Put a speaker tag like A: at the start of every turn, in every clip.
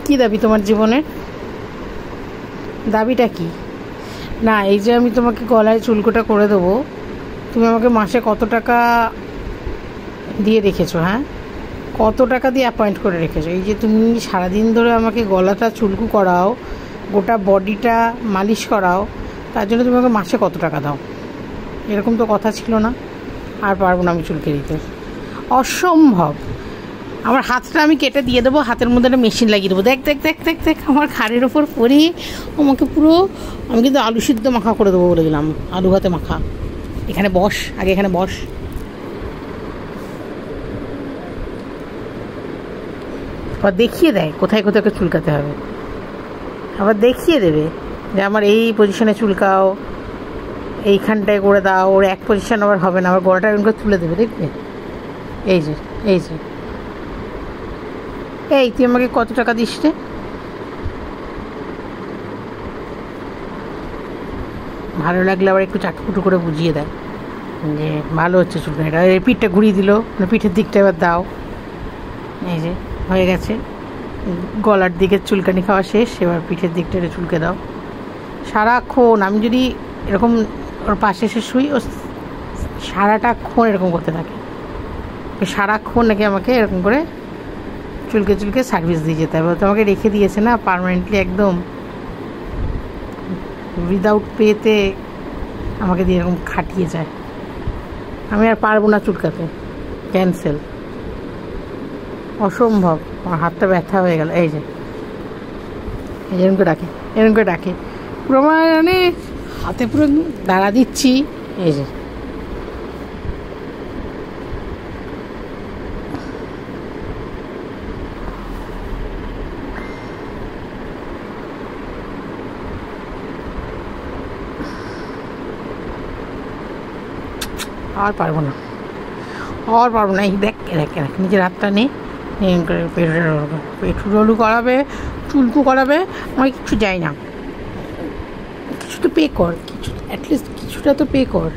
A: কি দাবি তোমার জীবনের? দাবিটা কি? না, এই যে আমি তোমাকে গলায় চুলকোটা করে দেবো, তুমি আমাকে মাসে কত টাকা দিয়ে রেখেছো? হ্যাঁ, কত টাকা দিয়ে অ্যাপয়েন্ট করে রেখেছো? এই যে তুমি সারাদিন ধরে আমাকে গলাটা চুলকু করাও, গোটা বডিটা মালিশ করাও, তার জন্য তুমি আমাকে মাসে কত টাকা দাও? এরকম তো কথা ছিল না। আর পারবো না আমি চুলকে দিতে, অসম্ভব। আমার হাতটা আমি কেটে দিয়ে দেবো, হাতের মধ্যে একটা মেশিন লাগিয়ে দেবো। দেখ দেখ দেখ দেখ দেখ, আমার ঘাড়ের ওপর পরে আমাকে পুরো, আমি কিন্তু আলু সিদ্ধ মাখা করে দেবো বলে দিলাম, আলু ভাতে মাখা। এখানে বস, আগে এখানে বস। আবার দেখিয়ে দেয় কোথায় কোথায় চুলকাতে হবে, আবার দেখিয়ে দেবে যে আমার এই পজিশনে চুলকাও, এইখানটায় করে দাও। ওর এক পজিশন আবার হবে না, আবার গলাটা এরকম করে তুলে দেবে, দেখবে? এই যে এই যে, এই তুই আমাকে কত টাকা দিস রে? ভালো লাগলে আবার একটু চাটুকুটু করে বুঝিয়ে দেয় যে ভালো হচ্ছে চুলকানিটা। এই পিঠটা ঘুরিয়ে দিল, পিঠের দিকটা এবার দাও। এই যে হয়ে গেছে, গলার দিকে চুলকানি খাওয়া শেষ, এবার পিঠের দিকটা চুলকে দাও। সারাক্ষণ আমি যদি এরকম ওর পাশে এসে শুই, ও সারাটাক্ষণ এরকম করতে থাকে। সারাক্ষণ নাকি আমাকে এরকম করে চুলকে চুলকে সার্ভিস দিয়ে যেতে হবে। তোমাকে রেখে দিয়েছে না পার্মানেন্টলি, একদম উইদাউট পেতে আমাকে দিয়ে এরকম খাটিয়ে যায়। আমি আর পারবো না চুলকাতে, ক্যান্সেল, অসম্ভব। আমার হাতটা ব্যথা হয়ে গেল। এই যে এরকম করে ডাকে, এরকম করে ডাকে, পুরো মানে হাতে পুরো দাঁড়া দিচ্ছি। এই যে আর পারবো না, আর পারবো না। এই দেখ দেখ দেখ, নিজের হাতটা নেই, পেট্রোলু করাবে, চুলকু করাবে, আমার কিছু যায় না। কিছু তো পে কর, কিছু অ্যাটলিস্ট কিছুটা তো পে কর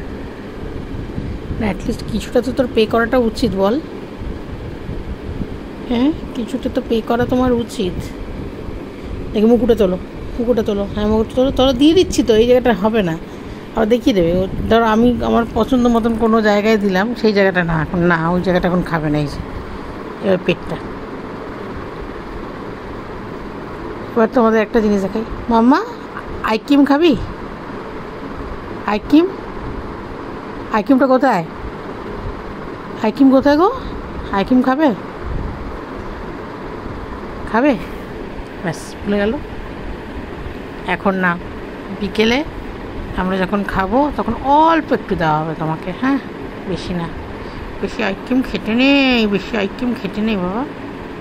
A: না, অ্যাটলিস্ট কিছুটা তো তোর পে করাটা উচিত, বল? হ্যাঁ, কিছুটা তো পে করা তোমার উচিত। দেখে মুকুটে তোলো, মুকুটে তোলো, হ্যাঁ মুকুটে তোলো, তোরা দিয়ে দিচ্ছি তো, এই জায়গাটা হবে না, আবার দেখিয়ে দেবে। ধরো আমি আমার পছন্দ মতন কোনো জায়গায় দিলাম, সেই জায়গাটা না, এখন না, ওই জায়গাটা এখন খাবে না। এই যে এবার পেটটা। এবার তোমাদের একটা জিনিস দেখাই, মাম্মা আইক্রিম খাবি? আইক্রিম, আইক্রিমটা কোথায়? আইক্রিম কোথায় গো? আইক্রিম খাবে? খাবে? ব্যাস ভুলে গেল। এখন না, বিকেলে আমরা যখন খাবো তখন অল্প একটু দেওয়া হবে তোমাকে, হ্যাঁ, বেশি না। বেশি আইক্রিম খেতে নেই, বেশি আইক্রিম খেতে নেই বাবা।